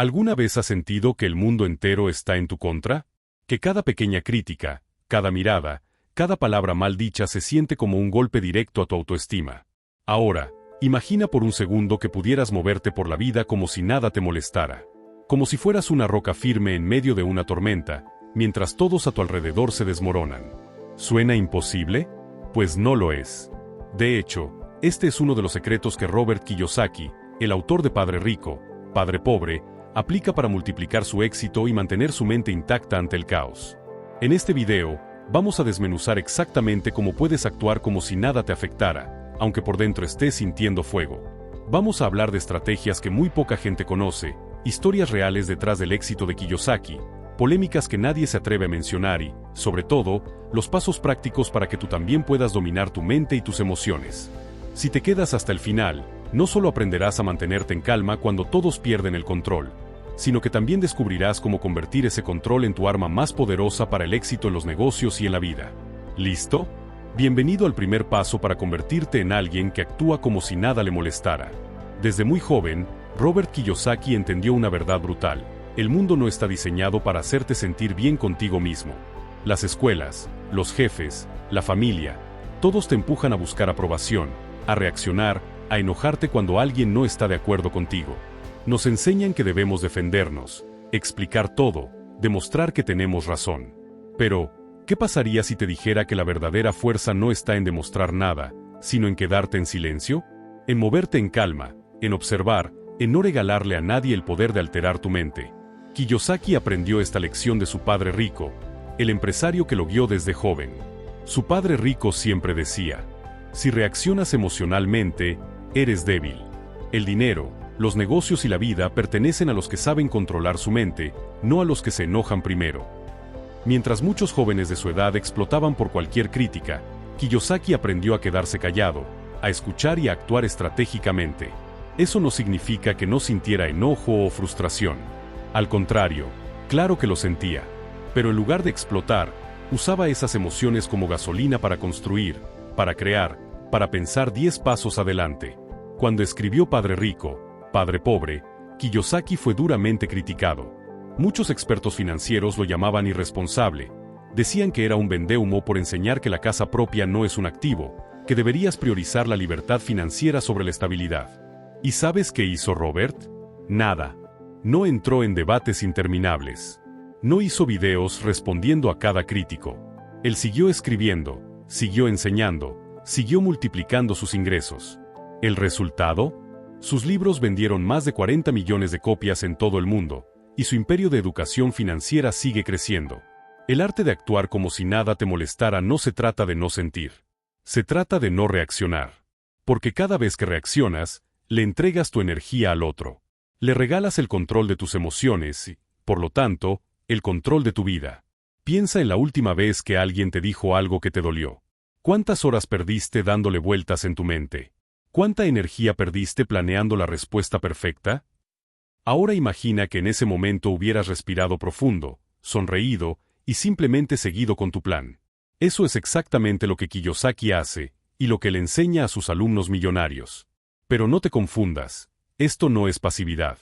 ¿Alguna vez has sentido que el mundo entero está en tu contra? Que cada pequeña crítica, cada mirada, cada palabra mal dicha se siente como un golpe directo a tu autoestima. Ahora, imagina por un segundo que pudieras moverte por la vida como si nada te molestara. Como si fueras una roca firme en medio de una tormenta, mientras todos a tu alrededor se desmoronan. ¿Suena imposible? Pues no lo es. De hecho, este es uno de los secretos que Robert Kiyosaki, el autor de Padre Rico, Padre Pobre, aplica para multiplicar su éxito y mantener su mente intacta ante el caos. En este video, vamos a desmenuzar exactamente cómo puedes actuar como si nada te afectara, aunque por dentro estés sintiendo fuego. Vamos a hablar de estrategias que muy poca gente conoce, historias reales detrás del éxito de Kiyosaki, polémicas que nadie se atreve a mencionar y, sobre todo, los pasos prácticos para que tú también puedas dominar tu mente y tus emociones. Si te quedas hasta el final, no solo aprenderás a mantenerte en calma cuando todos pierden el control, sino que también descubrirás cómo convertir ese control en tu arma más poderosa para el éxito en los negocios y en la vida. ¿Listo? Bienvenido al primer paso para convertirte en alguien que actúa como si nada le molestara. Desde muy joven, Robert Kiyosaki entendió una verdad brutal: el mundo no está diseñado para hacerte sentir bien contigo mismo. Las escuelas, los jefes, la familia, todos te empujan a buscar aprobación, a reaccionar, a enojarte cuando alguien no está de acuerdo contigo. Nos enseñan que debemos defendernos, explicar todo, demostrar que tenemos razón. Pero, ¿qué pasaría si te dijera que la verdadera fuerza no está en demostrar nada, sino en quedarte en silencio? En moverte en calma, en observar, en no regalarle a nadie el poder de alterar tu mente. Kiyosaki aprendió esta lección de su padre rico, el empresario que lo guió desde joven. Su padre rico siempre decía: si reaccionas emocionalmente, eres débil. El dinero, los negocios y la vida pertenecen a los que saben controlar su mente, no a los que se enojan primero. Mientras muchos jóvenes de su edad explotaban por cualquier crítica, Kiyosaki aprendió a quedarse callado, a escuchar y a actuar estratégicamente. Eso no significa que no sintiera enojo o frustración. Al contrario, claro que lo sentía. Pero en lugar de explotar, usaba esas emociones como gasolina para construir, para crear, para pensar 10 pasos adelante. Cuando escribió Padre Rico, Padre Pobre, Kiyosaki fue duramente criticado. Muchos expertos financieros lo llamaban irresponsable. Decían que era un vendehumo por enseñar que la casa propia no es un activo, que deberías priorizar la libertad financiera sobre la estabilidad. ¿Y sabes qué hizo Robert? Nada. No entró en debates interminables. No hizo videos respondiendo a cada crítico. Él siguió escribiendo, siguió enseñando, siguió multiplicando sus ingresos. ¿El resultado? Sus libros vendieron más de 40 millones de copias en todo el mundo, y su imperio de educación financiera sigue creciendo. El arte de actuar como si nada te molestara no se trata de no sentir. Se trata de no reaccionar. Porque cada vez que reaccionas, le entregas tu energía al otro. Le regalas el control de tus emociones y, por lo tanto, el control de tu vida. Piensa en la última vez que alguien te dijo algo que te dolió. ¿Cuántas horas perdiste dándole vueltas en tu mente? ¿Cuánta energía perdiste planeando la respuesta perfecta? Ahora imagina que en ese momento hubieras respirado profundo, sonreído y simplemente seguido con tu plan. Eso es exactamente lo que Kiyosaki hace y lo que le enseña a sus alumnos millonarios. Pero no te confundas, esto no es pasividad.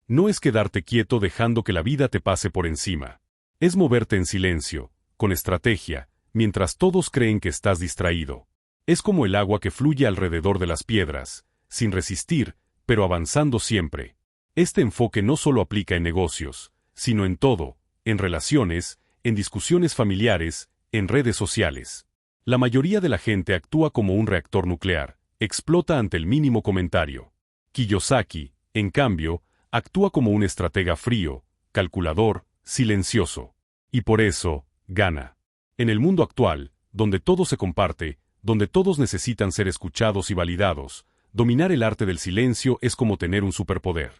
No es quedarte quieto dejando que la vida te pase por encima. Es moverte en silencio, con estrategia, mientras todos creen que estás distraído. Es como el agua que fluye alrededor de las piedras, sin resistir, pero avanzando siempre. Este enfoque no solo aplica en negocios, sino en todo, en relaciones, en discusiones familiares, en redes sociales. La mayoría de la gente actúa como un reactor nuclear, explota ante el mínimo comentario. Kiyosaki, en cambio, actúa como un estratega frío, calculador, silencioso. Y por eso, gana. En el mundo actual, donde todo se comparte, donde todos necesitan ser escuchados y validados, dominar el arte del silencio es como tener un superpoder.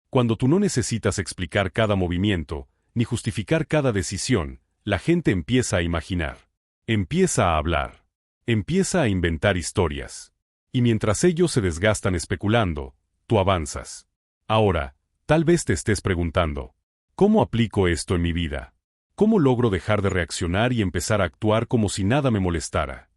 Cuando tú no necesitas explicar cada movimiento, ni justificar cada decisión, la gente empieza a imaginar. Empieza a hablar. Empieza a inventar historias. Y mientras ellos se desgastan especulando, tú avanzas. Ahora, tal vez te estés preguntando, ¿cómo aplico esto en mi vida? ¿Cómo logro dejar de reaccionar y empezar a actuar como si nada me molestara?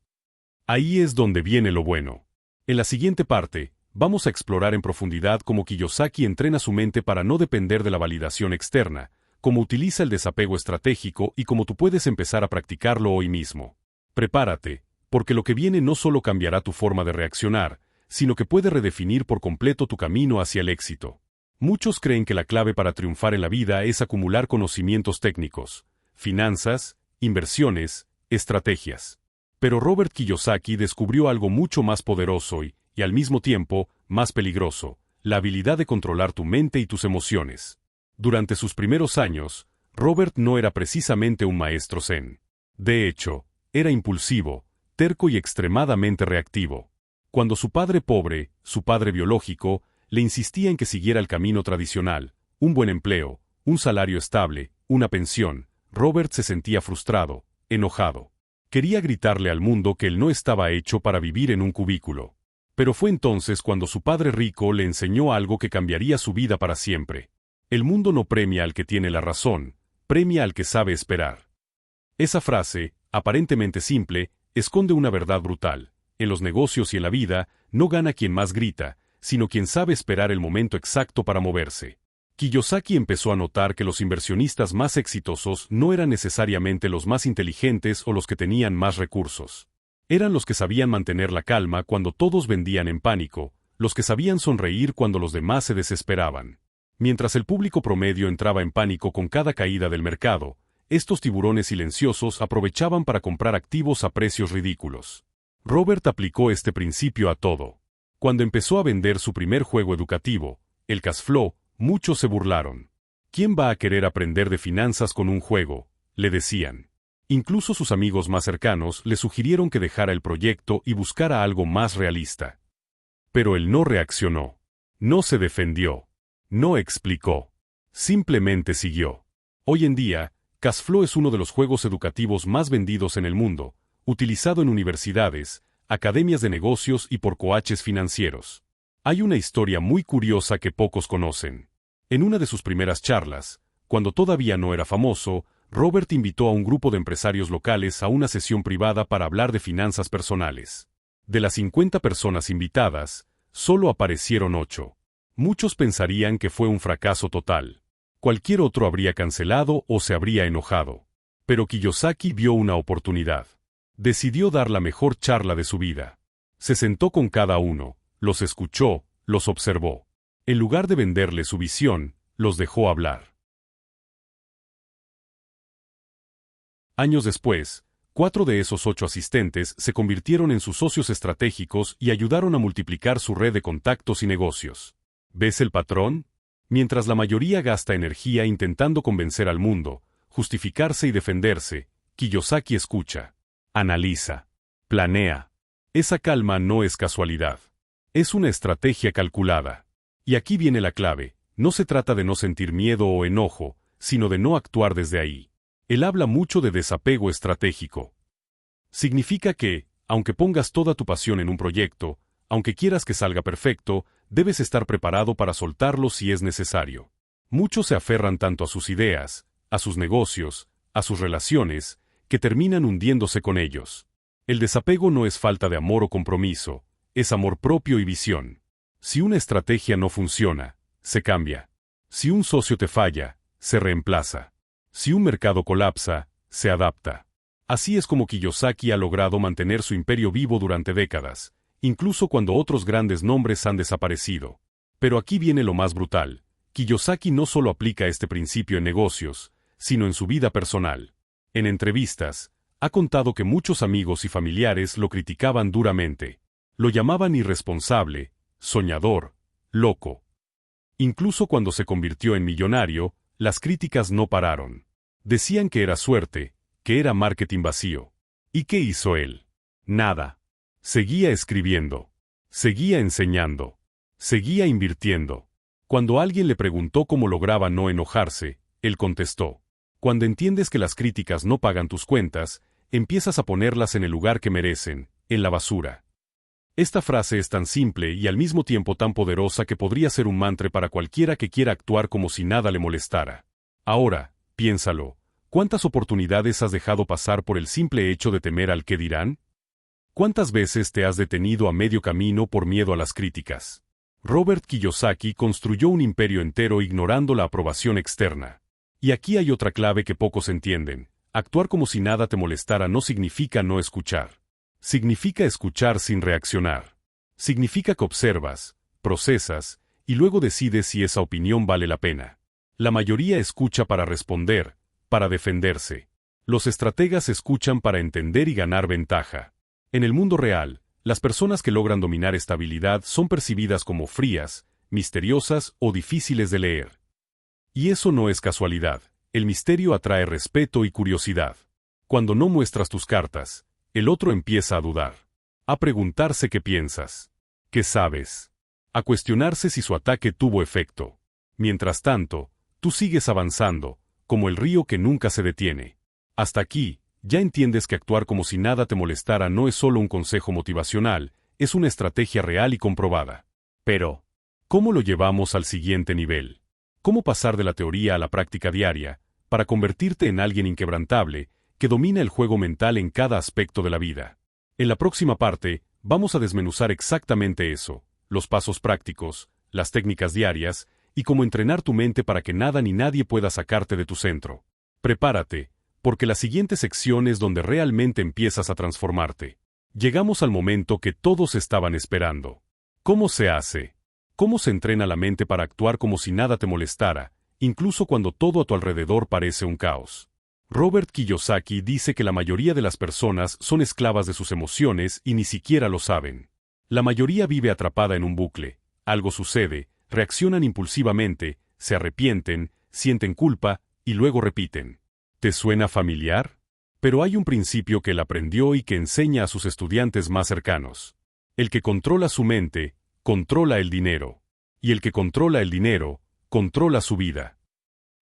Ahí es donde viene lo bueno. En la siguiente parte, vamos a explorar en profundidad cómo Kiyosaki entrena su mente para no depender de la validación externa, cómo utiliza el desapego estratégico y cómo tú puedes empezar a practicarlo hoy mismo. Prepárate, porque lo que viene no solo cambiará tu forma de reaccionar, sino que puede redefinir por completo tu camino hacia el éxito. Muchos creen que la clave para triunfar en la vida es acumular conocimientos técnicos, finanzas, inversiones, estrategias. Pero Robert Kiyosaki descubrió algo mucho más poderoso y, al mismo tiempo, más peligroso, la habilidad de controlar tu mente y tus emociones. Durante sus primeros años, Robert no era precisamente un maestro zen. De hecho, era impulsivo, terco y extremadamente reactivo. Cuando su padre pobre, su padre biológico, le insistía en que siguiera el camino tradicional, un buen empleo, un salario estable, una pensión, Robert se sentía frustrado, enojado. Quería gritarle al mundo que él no estaba hecho para vivir en un cubículo. Pero fue entonces cuando su padre rico le enseñó algo que cambiaría su vida para siempre. El mundo no premia al que tiene la razón, premia al que sabe esperar. Esa frase, aparentemente simple, esconde una verdad brutal. En los negocios y en la vida, no gana quien más grita, sino quien sabe esperar el momento exacto para moverse. Kiyosaki empezó a notar que los inversionistas más exitosos no eran necesariamente los más inteligentes o los que tenían más recursos. Eran los que sabían mantener la calma cuando todos vendían en pánico, los que sabían sonreír cuando los demás se desesperaban. Mientras el público promedio entraba en pánico con cada caída del mercado, estos tiburones silenciosos aprovechaban para comprar activos a precios ridículos. Robert aplicó este principio a todo. Cuando empezó a vender su primer juego educativo, el Cashflow, muchos se burlaron. ¿Quién va a querer aprender de finanzas con un juego?, le decían. Incluso sus amigos más cercanos le sugirieron que dejara el proyecto y buscara algo más realista. Pero él no reaccionó. No se defendió. No explicó. Simplemente siguió. Hoy en día, Cashflow es uno de los juegos educativos más vendidos en el mundo, utilizado en universidades, academias de negocios y por coaches financieros. Hay una historia muy curiosa que pocos conocen. En una de sus primeras charlas, cuando todavía no era famoso, Robert invitó a un grupo de empresarios locales a una sesión privada para hablar de finanzas personales. De las 50 personas invitadas, solo aparecieron 8. Muchos pensarían que fue un fracaso total. Cualquier otro habría cancelado o se habría enojado. Pero Kiyosaki vio una oportunidad. Decidió dar la mejor charla de su vida. Se sentó con cada uno, los escuchó, los observó. En lugar de venderle su visión, los dejó hablar. Años después, 4 de esos 8 asistentes se convirtieron en sus socios estratégicos y ayudaron a multiplicar su red de contactos y negocios. ¿Ves el patrón? Mientras la mayoría gasta energía intentando convencer al mundo, justificarse y defenderse, Kiyosaki escucha, analiza, planea. Esa calma no es casualidad. Es una estrategia calculada. Y aquí viene la clave, no se trata de no sentir miedo o enojo, sino de no actuar desde ahí. Él habla mucho de desapego estratégico. Significa que, aunque pongas toda tu pasión en un proyecto, aunque quieras que salga perfecto, debes estar preparado para soltarlo si es necesario. Muchos se aferran tanto a sus ideas, a sus negocios, a sus relaciones, que terminan hundiéndose con ellos. El desapego no es falta de amor o compromiso, es amor propio y visión. Si una estrategia no funciona, se cambia. Si un socio te falla, se reemplaza. Si un mercado colapsa, se adapta. Así es como Kiyosaki ha logrado mantener su imperio vivo durante décadas, incluso cuando otros grandes nombres han desaparecido. Pero aquí viene lo más brutal. Kiyosaki no solo aplica este principio en negocios, sino en su vida personal. En entrevistas, ha contado que muchos amigos y familiares lo criticaban duramente. Lo llamaban irresponsable, soñador, loco. Incluso cuando se convirtió en millonario, las críticas no pararon. Decían que era suerte, que era marketing vacío. ¿Y qué hizo él? Nada. Seguía escribiendo. Seguía enseñando. Seguía invirtiendo. Cuando alguien le preguntó cómo lograba no enojarse, él contestó: cuando entiendes que las críticas no pagan tus cuentas, empiezas a ponerlas en el lugar que merecen, en la basura. Esta frase es tan simple y al mismo tiempo tan poderosa que podría ser un mantra para cualquiera que quiera actuar como si nada le molestara. Ahora, piénsalo, ¿cuántas oportunidades has dejado pasar por el simple hecho de temer al qué dirán? ¿Cuántas veces te has detenido a medio camino por miedo a las críticas? Robert Kiyosaki construyó un imperio entero ignorando la aprobación externa. Y aquí hay otra clave que pocos entienden. Actuar como si nada te molestara no significa no escuchar. Significa escuchar sin reaccionar. Significa que observas, procesas, y luego decides si esa opinión vale la pena. La mayoría escucha para responder, para defenderse. Los estrategas escuchan para entender y ganar ventaja. En el mundo real, las personas que logran dominar esta habilidad son percibidas como frías, misteriosas o difíciles de leer. Y eso no es casualidad. El misterio atrae respeto y curiosidad. Cuando no muestras tus cartas, el otro empieza a dudar. A preguntarse qué piensas. ¿Qué sabes? A cuestionarse si su ataque tuvo efecto. Mientras tanto, tú sigues avanzando, como el río que nunca se detiene. Hasta aquí, ya entiendes que actuar como si nada te molestara no es solo un consejo motivacional, es una estrategia real y comprobada. Pero, ¿cómo lo llevamos al siguiente nivel? ¿Cómo pasar de la teoría a la práctica diaria, para convertirte en alguien inquebrantable, que domina el juego mental en cada aspecto de la vida? En la próxima parte, vamos a desmenuzar exactamente eso, los pasos prácticos, las técnicas diarias, y cómo entrenar tu mente para que nada ni nadie pueda sacarte de tu centro. Prepárate, porque la siguiente sección es donde realmente empiezas a transformarte. Llegamos al momento que todos estaban esperando. ¿Cómo se hace? ¿Cómo se entrena la mente para actuar como si nada te molestara, incluso cuando todo a tu alrededor parece un caos? Robert Kiyosaki dice que la mayoría de las personas son esclavas de sus emociones y ni siquiera lo saben. La mayoría vive atrapada en un bucle. Algo sucede, reaccionan impulsivamente, se arrepienten, sienten culpa y luego repiten. ¿Te suena familiar? Pero hay un principio que él aprendió y que enseña a sus estudiantes más cercanos. El que controla su mente, controla el dinero. Y el que controla el dinero, controla su vida.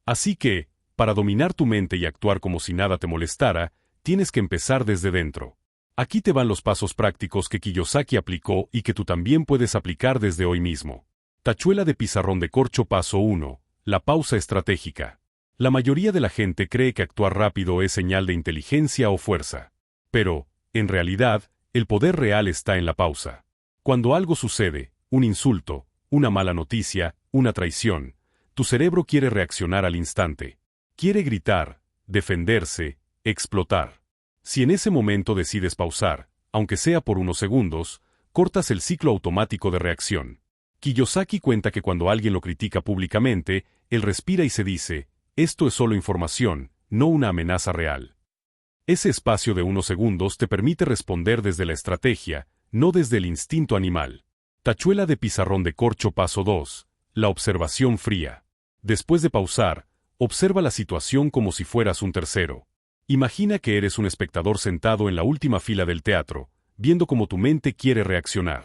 Así que, para dominar tu mente y actuar como si nada te molestara, tienes que empezar desde dentro. Aquí te van los pasos prácticos que Kiyosaki aplicó y que tú también puedes aplicar desde hoy mismo. Tachuela de pizarrón de corcho paso 1. La pausa estratégica. La mayoría de la gente cree que actuar rápido es señal de inteligencia o fuerza. Pero, en realidad, el poder real está en la pausa. Cuando algo sucede, un insulto, una mala noticia, una traición, tu cerebro quiere reaccionar al instante. Quiere gritar, defenderse, explotar. Si en ese momento decides pausar, aunque sea por unos segundos, cortas el ciclo automático de reacción. Kiyosaki cuenta que cuando alguien lo critica públicamente, él respira y se dice, esto es solo información, no una amenaza real. Ese espacio de unos segundos te permite responder desde la estrategia, no desde el instinto animal. Tachuela de pizarrón de corcho paso 2. La observación fría. Después de pausar, observa la situación como si fueras un tercero. Imagina que eres un espectador sentado en la última fila del teatro, viendo cómo tu mente quiere reaccionar.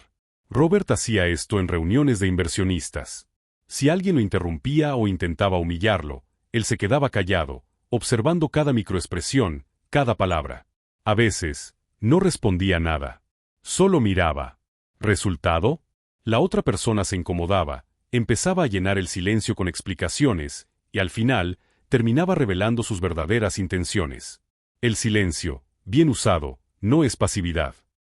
Robert hacía esto en reuniones de inversionistas. Si alguien lo interrumpía o intentaba humillarlo, él se quedaba callado, observando cada microexpresión, cada palabra. A veces, no respondía nada. Solo miraba. ¿Resultado? La otra persona se incomodaba, empezaba a llenar el silencio con explicaciones, y al final, terminaba revelando sus verdaderas intenciones. El silencio, bien usado, no es pasividad.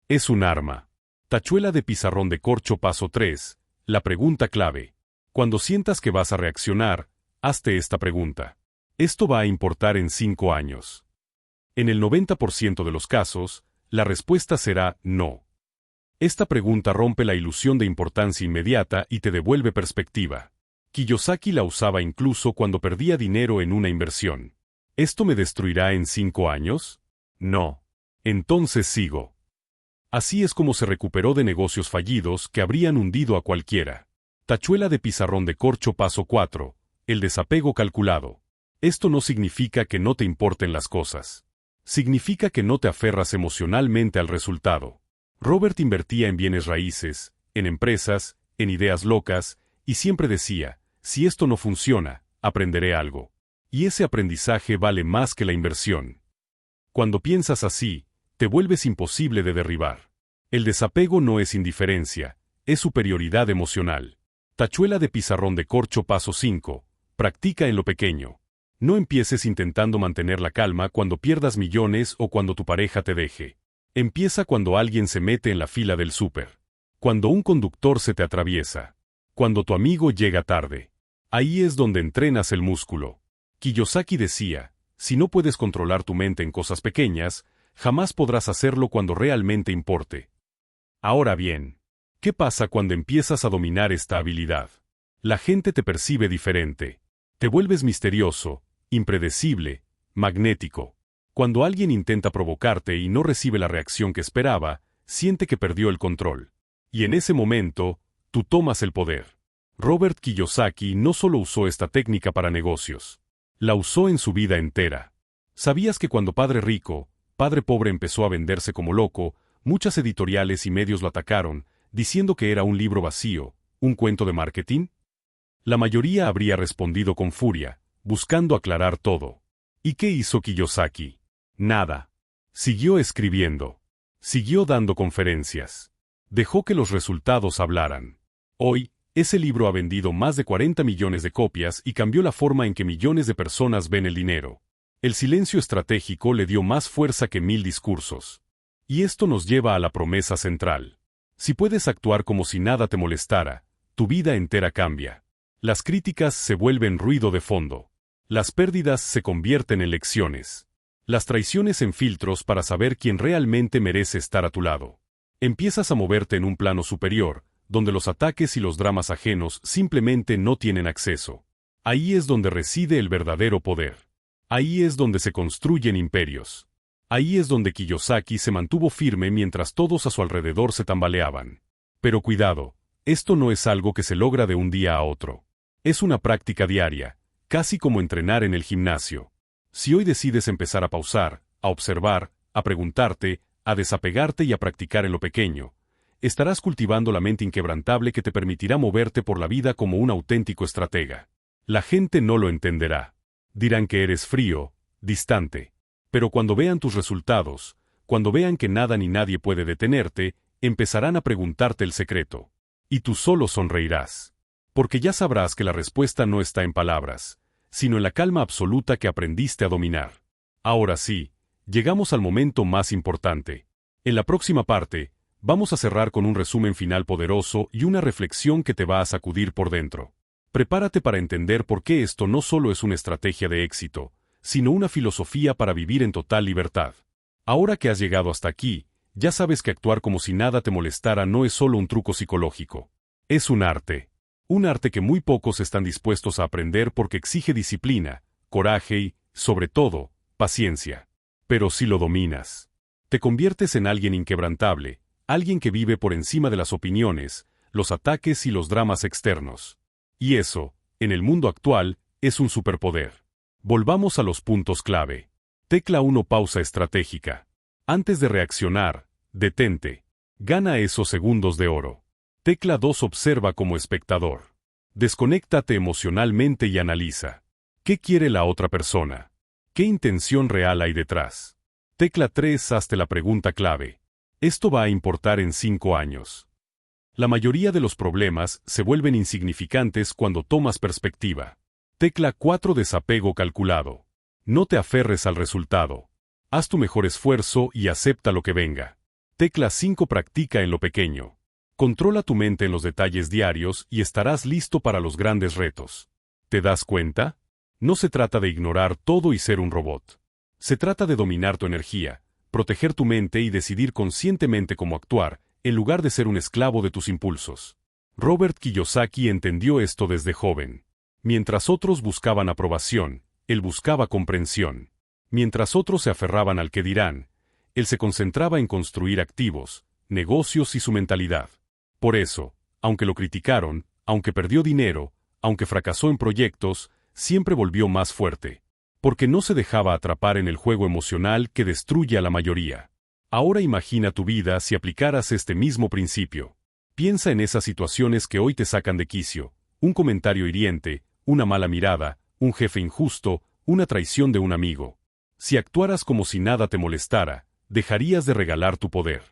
Es un arma. Tachuela de pizarrón de corcho paso 3. La pregunta clave. Cuando sientas que vas a reaccionar, hazte esta pregunta. ¿Esto va a importar en 5 años? En el 90% de los casos, la respuesta será no. Esta pregunta rompe la ilusión de importancia inmediata y te devuelve perspectiva. Kiyosaki la usaba incluso cuando perdía dinero en una inversión. ¿Esto me destruirá en 5 años? No. Entonces sigo. Así es como se recuperó de negocios fallidos que habrían hundido a cualquiera. Tachuela de pizarrón de corcho paso 4. El desapego calculado. Esto no significa que no te importen las cosas. Significa que no te aferras emocionalmente al resultado. Robert invertía en bienes raíces, en empresas, en ideas locas, y siempre decía, si esto no funciona, aprenderé algo. Y ese aprendizaje vale más que la inversión. Cuando piensas así, te vuelves imposible de derribar. El desapego no es indiferencia, es superioridad emocional. Tachuela de pizarrón de corcho paso 5. Practica en lo pequeño. No empieces intentando mantener la calma cuando pierdas millones o cuando tu pareja te deje. Empieza cuando alguien se mete en la fila del súper. Cuando un conductor se te atraviesa. Cuando tu amigo llega tarde. Ahí es donde entrenas el músculo. Kiyosaki decía, si no puedes controlar tu mente en cosas pequeñas, jamás podrás hacerlo cuando realmente importe. Ahora bien, ¿qué pasa cuando empiezas a dominar esta habilidad? La gente te percibe diferente. Te vuelves misterioso, impredecible, magnético. Cuando alguien intenta provocarte y no recibe la reacción que esperaba, siente que perdió el control. Y en ese momento, tú tomas el poder. Robert Kiyosaki no solo usó esta técnica para negocios. La usó en su vida entera. ¿Sabías que cuando Padre Rico, Padre Pobre empezó a venderse como loco, muchas editoriales y medios lo atacaron, diciendo que era un libro vacío, un cuento de marketing? La mayoría habría respondido con furia, buscando aclarar todo. ¿Y qué hizo Kiyosaki? Nada. Siguió escribiendo. Siguió dando conferencias. Dejó que los resultados hablaran. Hoy, ese libro ha vendido más de 40 millones de copias y cambió la forma en que millones de personas ven el dinero. El silencio estratégico le dio más fuerza que 1000 discursos. Y esto nos lleva a la promesa central. Si puedes actuar como si nada te molestara, tu vida entera cambia. Las críticas se vuelven ruido de fondo. Las pérdidas se convierten en lecciones. Las traiciones en filtros para saber quién realmente merece estar a tu lado. Empiezas a moverte en un plano superior, donde los ataques y los dramas ajenos simplemente no tienen acceso. Ahí es donde reside el verdadero poder. Ahí es donde se construyen imperios. Ahí es donde Kiyosaki se mantuvo firme mientras todos a su alrededor se tambaleaban. Pero cuidado, esto no es algo que se logra de un día a otro. Es una práctica diaria, casi como entrenar en el gimnasio. Si hoy decides empezar a pausar, a observar, a preguntarte, a desapegarte y a practicar en lo pequeño, estarás cultivando la mente inquebrantable que te permitirá moverte por la vida como un auténtico estratega. La gente no lo entenderá. Dirán que eres frío, distante. Pero cuando vean tus resultados, cuando vean que nada ni nadie puede detenerte, empezarán a preguntarte el secreto. Y tú solo sonreirás. Porque ya sabrás que la respuesta no está en palabras, sino en la calma absoluta que aprendiste a dominar. Ahora sí, llegamos al momento más importante. En la próxima parte, vamos a cerrar con un resumen final poderoso y una reflexión que te va a sacudir por dentro. Prepárate para entender por qué esto no solo es una estrategia de éxito, sino una filosofía para vivir en total libertad. Ahora que has llegado hasta aquí, ya sabes que actuar como si nada te molestara no es solo un truco psicológico. Es un arte. Un arte que muy pocos están dispuestos a aprender porque exige disciplina, coraje y, sobre todo, paciencia. Pero si lo dominas, te conviertes en alguien inquebrantable, alguien que vive por encima de las opiniones, los ataques y los dramas externos. Y eso, en el mundo actual, es un superpoder. Volvamos a los puntos clave. Tecla 1 pausa estratégica. Antes de reaccionar, detente. Gana esos segundos de oro. Tecla 2 observa como espectador. Desconéctate emocionalmente y analiza. ¿Qué quiere la otra persona? ¿Qué intención real hay detrás? Tecla 3 hazte la pregunta clave. ¿Esto va a importar en 5 años? La mayoría de los problemas se vuelven insignificantes cuando tomas perspectiva. Tecla 4 desapego calculado. No te aferres al resultado. Haz tu mejor esfuerzo y acepta lo que venga. Tecla 5 practica en lo pequeño. Controla tu mente en los detalles diarios y estarás listo para los grandes retos. ¿Te das cuenta? No se trata de ignorar todo y ser un robot. Se trata de dominar tu energía, proteger tu mente y decidir conscientemente cómo actuar, en lugar de ser un esclavo de tus impulsos. Robert Kiyosaki entendió esto desde joven. Mientras otros buscaban aprobación, él buscaba comprensión. Mientras otros se aferraban al que dirán, él se concentraba en construir activos, negocios y su mentalidad. Por eso, aunque lo criticaron, aunque perdió dinero, aunque fracasó en proyectos, siempre volvió más fuerte. Porque no se dejaba atrapar en el juego emocional que destruye a la mayoría. Ahora imagina tu vida si aplicaras este mismo principio. Piensa en esas situaciones que hoy te sacan de quicio, un comentario hiriente, una mala mirada, un jefe injusto, una traición de un amigo. Si actuaras como si nada te molestara, dejarías de regalar tu poder.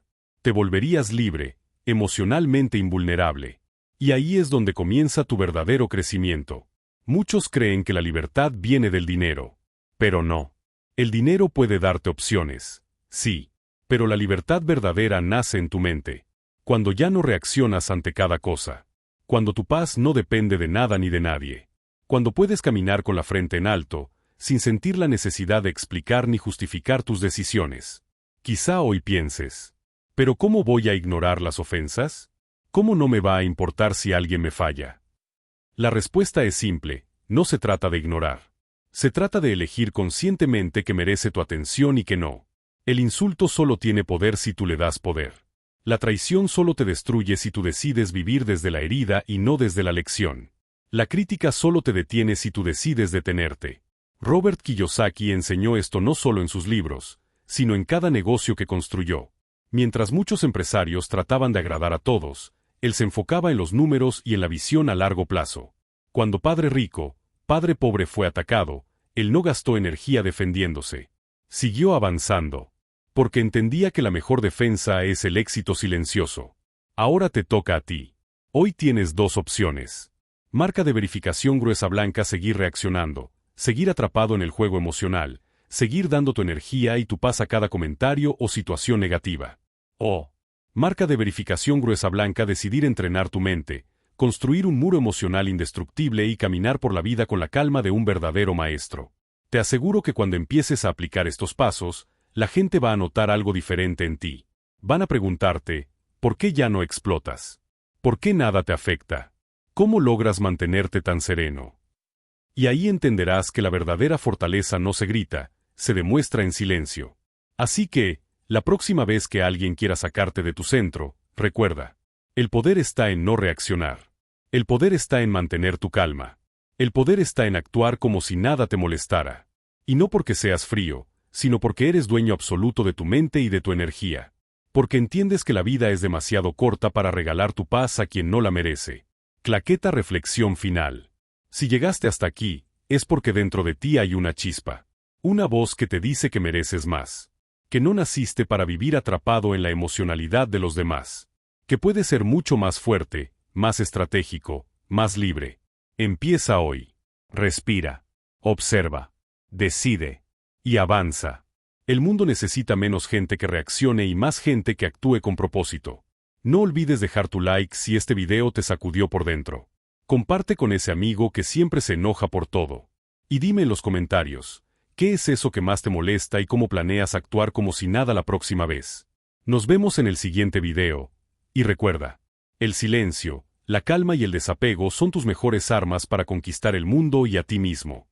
Te volverías libre, emocionalmente invulnerable. Y ahí es donde comienza tu verdadero crecimiento. Muchos creen que la libertad viene del dinero. Pero no. El dinero puede darte opciones, sí. Pero la libertad verdadera nace en tu mente. Cuando ya no reaccionas ante cada cosa. Cuando tu paz no depende de nada ni de nadie. Cuando puedes caminar con la frente en alto, sin sentir la necesidad de explicar ni justificar tus decisiones. Quizá hoy pienses, ¿pero cómo voy a ignorar las ofensas? ¿Cómo no me va a importar si alguien me falla? La respuesta es simple, no se trata de ignorar. Se trata de elegir conscientemente que merece tu atención y que no. El insulto solo tiene poder si tú le das poder. La traición solo te destruye si tú decides vivir desde la herida y no desde la lección. La crítica solo te detiene si tú decides detenerte. Robert Kiyosaki enseñó esto no solo en sus libros, sino en cada negocio que construyó. Mientras muchos empresarios trataban de agradar a todos, él se enfocaba en los números y en la visión a largo plazo. Cuando Padre Rico, Padre Pobre fue atacado, él no gastó energía defendiéndose. Siguió avanzando. Porque entendía que la mejor defensa es el éxito silencioso. Ahora te toca a ti. Hoy tienes dos opciones. Marca de verificación gruesa blanca: seguir reaccionando, seguir atrapado en el juego emocional, seguir dando tu energía y tu paz a cada comentario o situación negativa. O marca de verificación gruesa blanca: decidir entrenar tu mente, construir un muro emocional indestructible y caminar por la vida con la calma de un verdadero maestro. Te aseguro que cuando empieces a aplicar estos pasos, la gente va a notar algo diferente en ti. Van a preguntarte, ¿por qué ya no explotas? ¿Por qué nada te afecta? ¿Cómo logras mantenerte tan sereno? Y ahí entenderás que la verdadera fortaleza no se grita, se demuestra en silencio. Así que, la próxima vez que alguien quiera sacarte de tu centro, recuerda, el poder está en no reaccionar. El poder está en mantener tu calma. El poder está en actuar como si nada te molestara. Y no porque seas frío, sino porque eres dueño absoluto de tu mente y de tu energía. Porque entiendes que la vida es demasiado corta para regalar tu paz a quien no la merece. Claqueta reflexión final. Si llegaste hasta aquí, es porque dentro de ti hay una chispa. Una voz que te dice que mereces más. Que no naciste para vivir atrapado en la emocionalidad de los demás. Que puedes ser mucho más fuerte, más estratégico, más libre. Empieza hoy. Respira. Observa. Decide. Y avanza. El mundo necesita menos gente que reaccione y más gente que actúe con propósito. No olvides dejar tu like si este video te sacudió por dentro. Comparte con ese amigo que siempre se enoja por todo. Y dime en los comentarios, ¿qué es eso que más te molesta y cómo planeas actuar como si nada la próxima vez? Nos vemos en el siguiente video. Y recuerda, el silencio, la calma y el desapego son tus mejores armas para conquistar el mundo y a ti mismo.